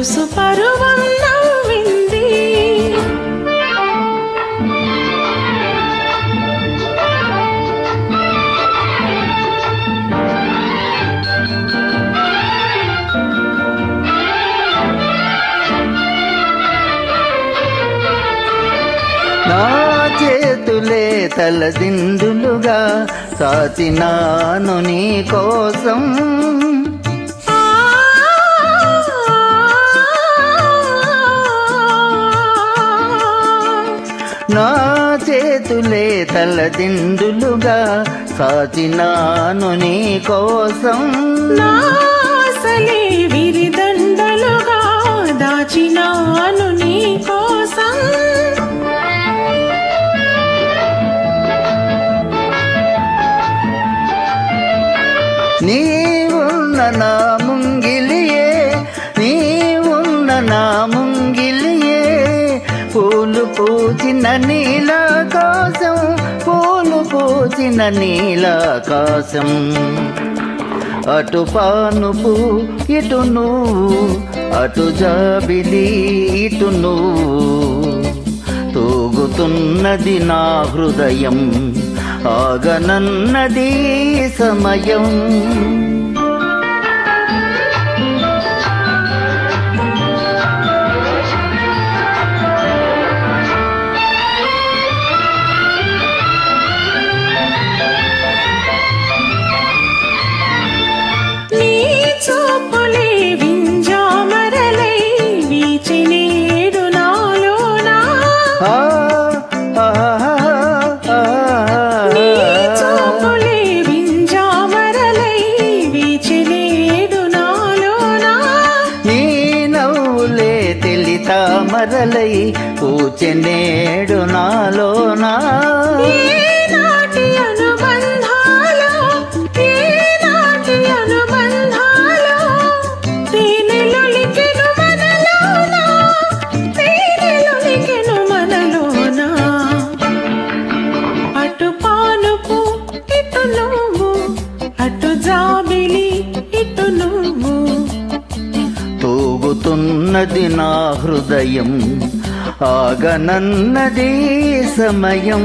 మనసు పరువం నవ్వింది. నా చేతులే తలదిందులుగా సాచినాను నీ కోసం. నా చేతులే తలదిందులుగా సాచినాను నీ కోసం. నా ఆశలే విరిదండలుగా దాచినాను నీ కోసం. నీవున్న నా ముంగిలియే, నీవున్న నా ముంగిలియే, పూలు పూచిన నీలాకాశం, పూలు పూచిన నీలాకాశం. అటు పానుపు ఇటు నువ్వు, అటు జాబిలి ఇటు నువ్వు, తూగుతున్నది నా హృదయం, ఆగనన్నది సమయం. నీ చూపులే వింజామరలై వీచినేడు నాలోనా. నీ చూపులే వింజామరలై వీచినేడు నాలోనా. నీ నవ్వులే తెలితామరలై పూచెనేడు నాలోనా. ఏనాటి అనుబంధాలో, ఏనాటి అనుబంధాలో, తేనెలొలికెను మనలోనా, తేనెలొలికెను మనలోనా. అటు పానుపు ఇటు నువ్వు, అటు జాబిలి ఇటు నువ్వు, తూగుతున్నది నా హృదయం, ఆగనన్నది సమయం.